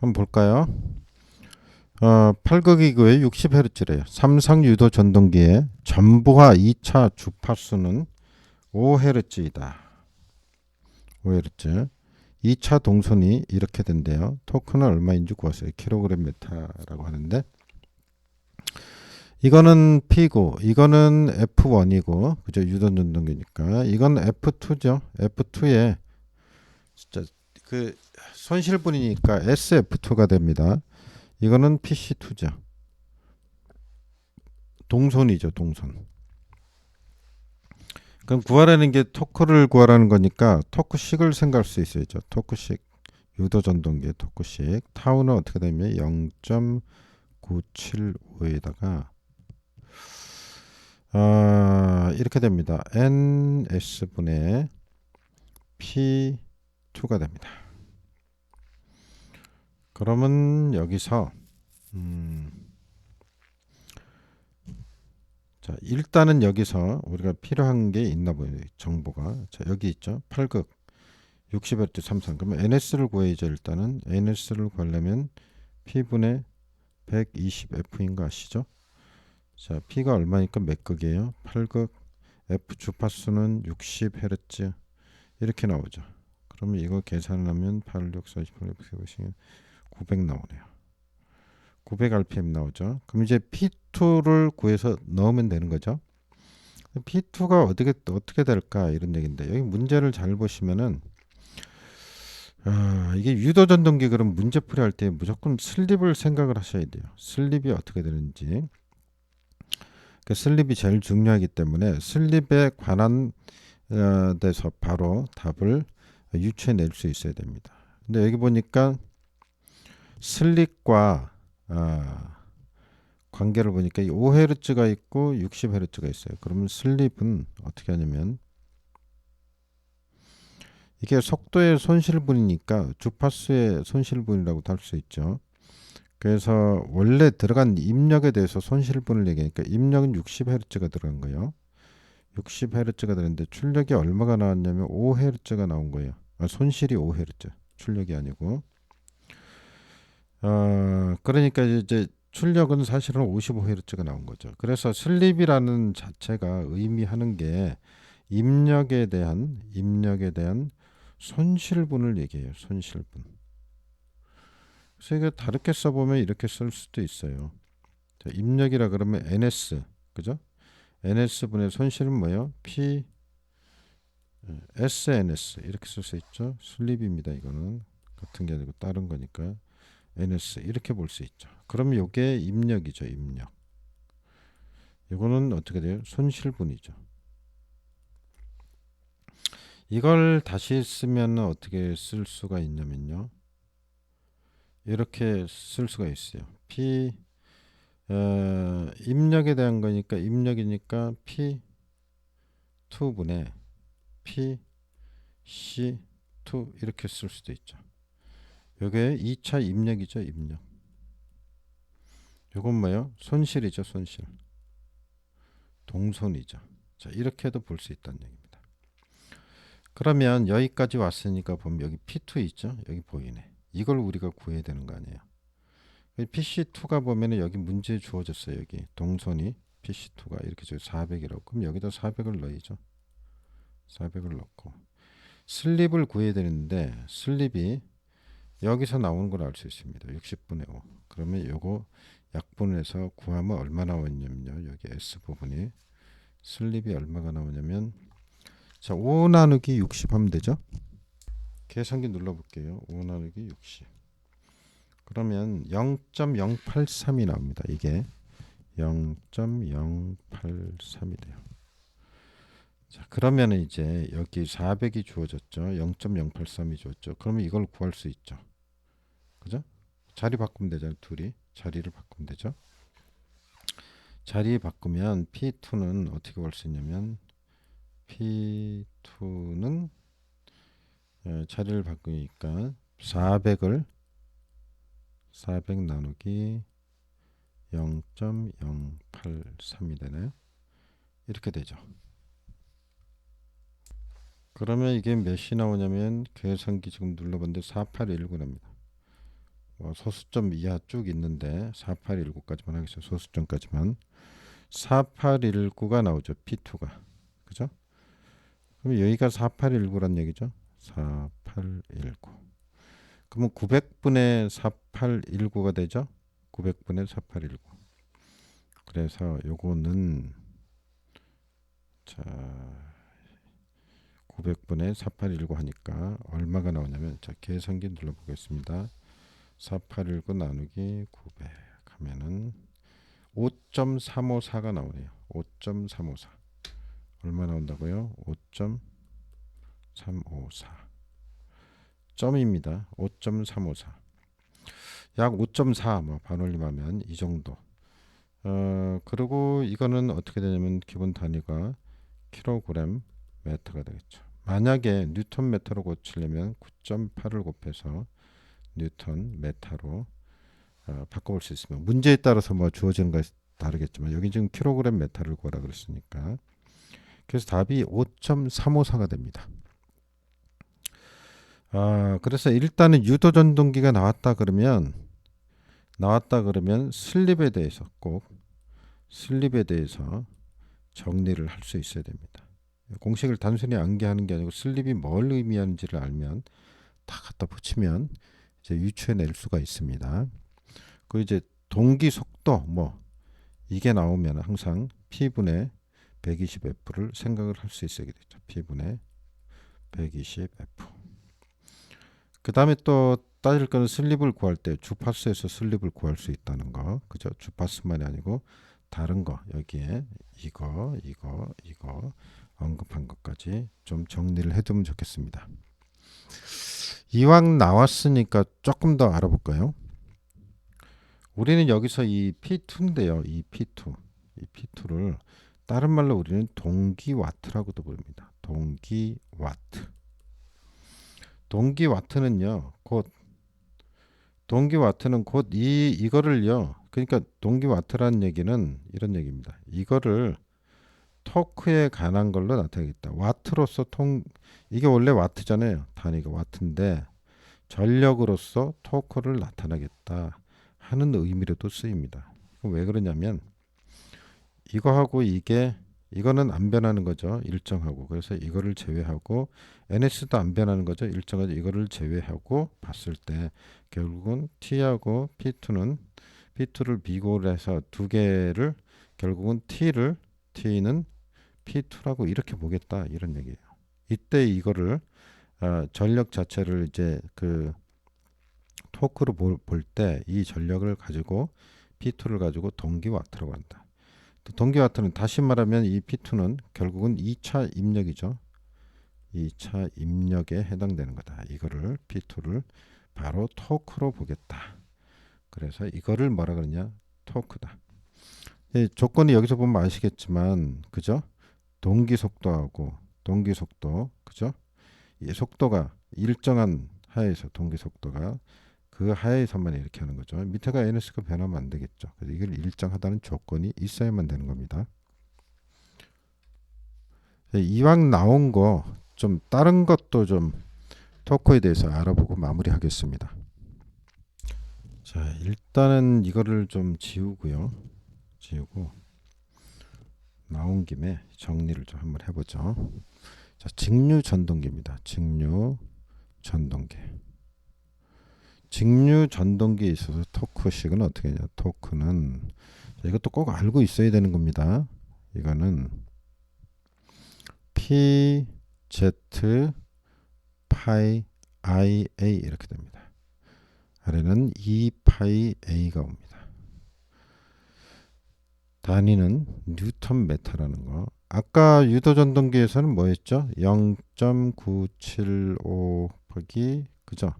한번 볼까요? 8극이고요. 60Hz래요. 삼성 유도 전동기의 전부화 2차 주파수는 5Hz이다. 5Hz. 2차 동선이 이렇게 된대요. 토크는 얼마인지 구하세요. 킬로그램 메타라고 하는데 이거는 P고 이거는 F1이고 그죠? 유도 전동기니까 이건 F2죠. F2에 진짜 그 손실분이니까 SF2가 됩니다. 이거는 PC2죠. 동선이죠, 동선. 그럼 구하라는 게 토크를 구하라는 거니까 토크식을 생각할 수 있어야죠. 토크식 유도 전동기의 토크식 타우는 어떻게 되면 0.975에다가 이렇게 됩니다. NS분의 P2가 됩니다. 그러면 여기서 자, 일단은 여기서 우리가 필요한 게 있나 보여요. 정보가. 자, 여기 있죠. 8극 60Hz 삼성. 그러면 NS를 구해야죠. 일단은 NS를 구하려면 P분의 120F인 거 아시죠? 자, P가 얼마니까 몇 극이에요? 8극. F 주파수는 60Hz. 이렇게 나오죠. 그러면 이거 계산하면 8, 6, 48, 6, 900 나오네요. 900rpm 나오죠. 그럼 이제 P2를 구해서 넣으면 되는 거죠. P2가 어떻게 될까 이런 얘기인데 여기 문제를 잘 보시면은 이게 유도 전동기 그럼 문제풀이 할 때 무조건 슬립을 생각을 하셔야 돼요. 슬립이 어떻게 되는지. 그 슬립이 제일 중요하기 때문에 슬립에 관한 데서 바로 답을 유추해낼 수 있어야 됩니다. 근데 여기 보니까 슬립과 관계를 보니까 5Hz가 있고 60Hz가 있어요. 그러면 슬립은 어떻게 하냐면 이게 속도의 손실분이니까 주파수의 손실분이라고도 할 수 있죠. 그래서 원래 들어간 입력에 대해서 손실분을 얘기하니까 입력은 60Hz가 들어간 거예요. 60Hz가 되는데 출력이 얼마가 나왔냐면 5Hz가 나온 거예요. 손실이 5Hz, 출력이 아니고. 그러니까 이제 출력은 사실은 55Hz가 나온 거죠. 그래서 슬립이라는 자체가 의미하는 게 입력에 대한 손실분을 얘기해요. 손실분. 그래서 이거 다르게 써보면 이렇게 쓸 수도 있어요. 자, 입력이라 그러면 NS, 그죠? NS분의 손실은 뭐예요? P SNS 이렇게 쓸 수 있죠. 슬립입니다. 이거는 같은 게 아니고 다른 거니까 NS 이렇게 볼 수 있죠. 그럼 이게 입력이죠. 입력. 이거는 어떻게 돼요? 손실분이죠. 이걸 다시 쓰면 어떻게 쓸 수가 있냐면요. 이렇게 쓸 수가 있어요. P 입력에 대한 거니까 입력이니까 P2분의 PC2 이렇게 쓸 수도 있죠. 요게 2차 입력이죠. 입력. 요건 뭐예요? 손실이죠. 손실. 동손이죠. 자, 이렇게도 볼 수 있다는 얘기입니다. 그러면 여기까지 왔으니까 보면 여기 P2 있죠. 여기 보이네. 이걸 우리가 구해야 되는 거 아니에요. PC2가 보면은 여기 문제 주어졌어요. 여기 동선이 PC2가 이렇게 저 400이라고. 그럼 여기다 400을 넣어야죠. 400을 넣고 슬립을 구해야 되는데 슬립이 여기서 나오는 걸 알 수 있습니다. 60분의 5. 그러면 요거 약분해서 구하면 얼마 나오냐면요. 여기 S 부분이 슬립이 얼마가 나오냐면 자, 5 나누기 60 하면 되죠. 계산기 눌러볼게요. 5 나누기 60. 그러면 0.083이 나옵니다. 이게 0.083이 돼요. 자, 그러면 이제 여기 400이 주어졌죠. 0.083이 주어졌죠. 그러면 이걸 구할 수 있죠. 그죠? 자리 바꾸면 되잖아요. 둘이 자리를 바꾸면 되죠. 자리 바꾸면 P2는 어떻게 볼 수 있냐면 P2는 자리를 바꾸니까 400을 400 나누기 0.083이 되나요? 이렇게 되죠. 그러면 이게 몇이 나오냐면 계산기 지금 눌러봤는데 4819 납니다. 소수점 이하 쭉 있는데 4819까지만 하겠습니다. 소수점까지만 4819가 나오죠. P2가. 그죠? 그럼 여기가 4819란 얘기죠. 4819. 그러면 900분의 4819가 되죠. 900분의 4819. 그래서 요거는 자 900분의 4819 하니까 얼마가 나오냐면 자 계산기 눌러보겠습니다. 4819 나누기 900 하면은 5.354가 나오네요. 5.354 얼마 나온다고요? 5.354 점입니다. 5.354 약 5.4 뭐 반올림하면 이 정도. 그리고 이거는 어떻게 되냐면 기본 단위가 킬로그램 메타가 되겠죠. 만약에 뉴턴 메타로 고치려면 9.8을 곱해서 뉴턴 메타로 바꿔볼 수 있습니다. 문제에 따라서 뭐 주어지는 것이 다르겠지만 여기 지금 킬로그램 메타를 구하라 그랬으니까 그래서 답이 5.354가 됩니다. 그래서 일단은 유도 전동기가 나왔다 그러면 슬립에 대해서 꼭 슬립에 대해서 정리를 할 수 있어야 됩니다. 공식을 단순히 암기하는 게 아니고 슬립이 뭘 의미하는지를 알면 다 갖다 붙이면 이제 유추해낼 수가 있습니다. 그 이제 동기 속도 뭐 이게 나오면 항상 P분의 120F를 생각을 할 수 있어야 되죠. P분의 120F. 그 다음에 또 따질 거는 슬립을 구할 때 주파수에서 슬립을 구할 수 있다는 거. 그죠? 주파수만이 아니고 다른 거 여기에 이거 언급한 것까지 좀 정리를 해두면 좋겠습니다. 이왕 나왔으니까 조금 더 알아볼까요? 우리는 여기서 이 P2인데요. 이 P2를 다른 말로 우리는 동기와트라고도 부릅니다. 동기와트는요. 동기와트는 곧 이거를요. 그러니까 동기와트라는 얘기는 이런 얘기입니다. 이거를 토크에 관한 걸로 나타내겠다. 와트로서 이게 원래 와트잖아요. 단위가 와트인데 전력으로서 토크를 나타내겠다 하는 의미로도 쓰입니다. 왜 그러냐면 이거하고 이거는 안 변하는 거죠. 일정하고. 그래서 이거를 제외하고 NS도 안 변하는 거죠. 일정하고 이거를 제외하고 봤을 때 결국은 T하고 P2를 비교를 해서 두 개를 결국은 T는 P2라고 이렇게 보겠다 이런 얘기예요. 이때 이거를 전력 자체를 이제 그 토크로 볼 때 이 전력을 가지고 P2를 가지고 동기와트라고 한다. 동기와트는 다시 말하면 이 P2는 결국은 2차 입력이죠. 2차 입력에 해당되는 거다. 이거를 P2를 바로 토크로 보겠다. 그래서 이거를 뭐라 그러냐? 토크다. 조건이 여기서 보면 아시겠지만 그죠? 동기 속도 그죠? 이 속도가 일정한 하에서 동기 속도가 그 하에서만 이렇게 하는 거죠. 밑에가 NS가 변하면 안 되겠죠. 그래서 이걸 일정하다는 조건이 있어야만 되는 겁니다. 이왕 나온 거 좀 다른 것도 좀 토크에 대해서 알아보고 마무리하겠습니다. 자, 일단은 이거를 좀 지우고 나온 김에 정리를 좀 한번 해보죠. 자, 직류 전동기입니다. 직류 전동기에 있어서 토크식은 어떻게 하냐? 토크는 이것도 꼭 알고 있어야 되는 겁니다. 이거는 P Z 파이 IA 이렇게 됩니다. 아래는 2 파이 A가 옵니다. 단위는 뉴턴 메타라는 거. 아까 유도 전동기에서는 뭐였죠? 0.975 곱하기 그죠?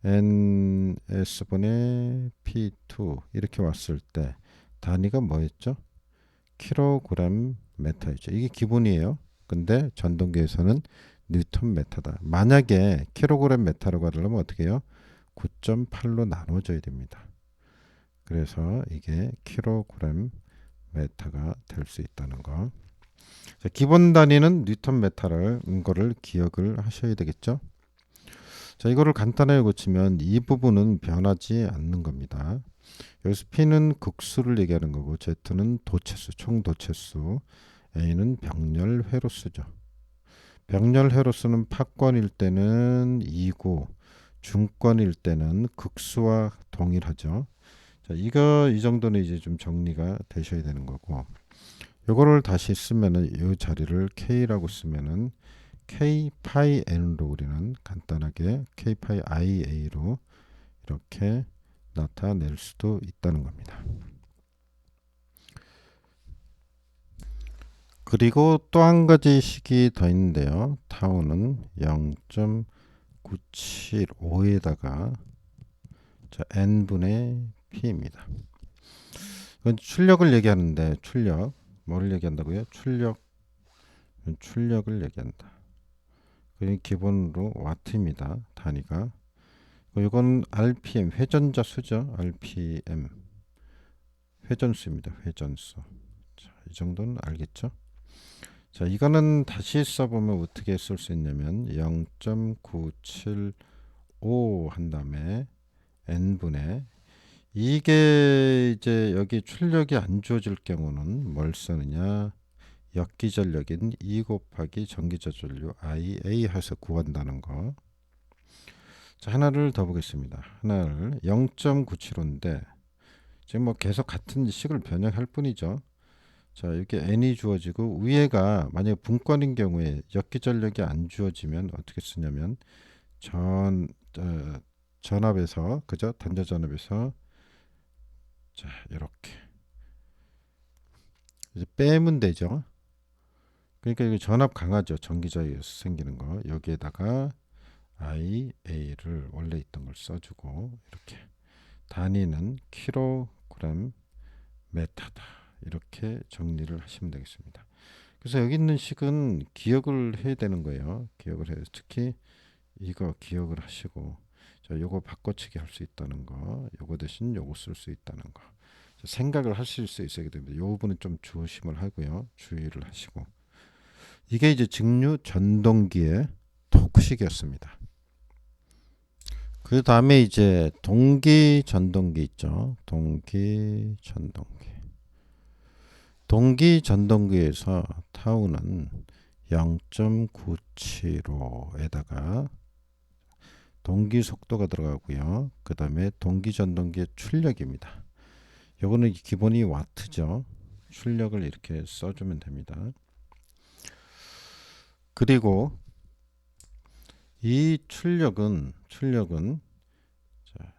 NS분의 P2 이렇게 왔을 때 단위가 뭐였죠? 킬로그램 메타였죠. 이게 기본이에요. 근데 전동기에서는 뉴턴 메타다. 만약에 킬로그램 메타라고 하려면 어떻게 해요? 9.8로 나눠져야 됩니다. 그래서 이게 킬로그램 메타가 될 수 있다는 거. 자, 기본 단위는 뉴턴 메타를 거를 기억을 하셔야 되겠죠. 자, 이거를 간단하게 고치면 이 부분은 변하지 않는 겁니다. 여기서 P는 극수를 얘기하는 거고 Z는 도체수, 총 도체수, A는 병렬 회로수죠. 병렬 회로수는 파권일 때는 2고 중권일 때는 극수와 동일하죠. 자, 이 정도는 이제 좀 정리가 되셔야 되는 거고, 요거를 다시 쓰면은 이 자리를 K라고 쓰면은 K 파이 N으로 우리는 간단하게 K 파이 IA로 이렇게 나타낼 수도 있다는 겁니다. 그리고 또 한 가지 식이 더 있는데요. 타우는 0.975에다가 n분의 p입니다. 이건 출력을 얘기하는데 출력 뭐를 얘기한다고요? 출력을 얘기한다. 그게 기본으로 와트입니다. 단위가. 이건 RPM 회전자 수죠. RPM 회전수입니다. 회전수. 자, 이 정도는 알겠죠? 자, 이거는 다시 써보면 어떻게 쓸 수 있냐면 0.975 한 다음에 n분의 이게 이제 여기 출력이 안 주어질 경우는 뭘 쓰느냐? 역기전력인 2 곱하기 전기저전류 IA 해서 구한다는 거. 자, 하나를 더 보겠습니다. 하나를 0.975인데 지금 뭐 계속 같은 식을 변형할 뿐이죠. 자, 이렇게 n이 주어지고 위에가 만약에 분권인 경우에 역기전력이 안 주어지면 어떻게 쓰냐면 전압에서 그죠? 단자전압에서 자, 이렇게 이제 빼면 되죠. 그러니까 이게 전압 강하죠. 전기자에서 생기는 거. 여기에다가 IA를 원래 있던 걸 써주고 이렇게 단위는 킬로그램 메타다. 이렇게 정리를 하시면 되겠습니다. 그래서 여기 있는 식은 기억을 해야 되는 거예요. 기억을 해요. 특히 이거 기억을 하시고 자, 요거 바꿔치기 할 수 있다는 거. 요거 대신 요거 쓸 수 있다는 거. 생각을 하실 수 있어야 됩니다. 요 부분은 좀 조심을 하고요. 주의를 하시고. 이게 이제 직류 전동기의 토크식이었습니다. 그 다음에 이제 동기 전동기 있죠. 동기 전동기. 동기 전동기에서 타우는 0.975에다가 동기 속도가 들어가고요. 그 다음에 동기 전동기의 출력입니다. 요거는 기본이 와트죠. 출력을 이렇게 써주면 됩니다. 그리고 이 출력은 자,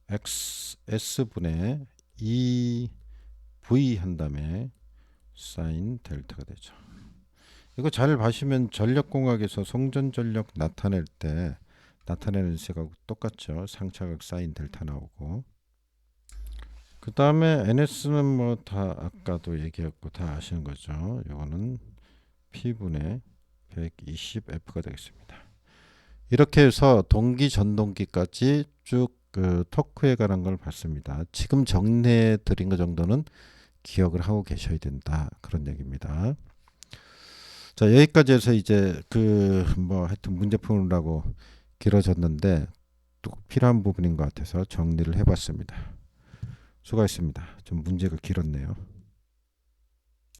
xs분의 2v 한 다음에 사인 델타가 되죠. 이거 잘 봐시면 전력공학에서 송전전력 나타낼 때 나타내는 식하고 똑같죠. 상차각 사인 델타 나오고 그 다음에 NS는 뭐 다 아까도 얘기했고 다 아시는 거죠. 이거는 P분의 120F가 되겠습니다. 이렇게 해서 동기 전동기까지 쭉 그 토크에 관한 걸 봤습니다. 지금 정리해 드린 것 정도는 기억을 하고 계셔야 된다. 그런 얘기입니다. 자, 여기까지 해서 이제 그 뭐 하여튼 문제풀이라고 길어졌는데 또 필요한 부분인 것 같아서 정리를 해봤습니다. 수고하셨습니다. 좀 문제가 길었네요.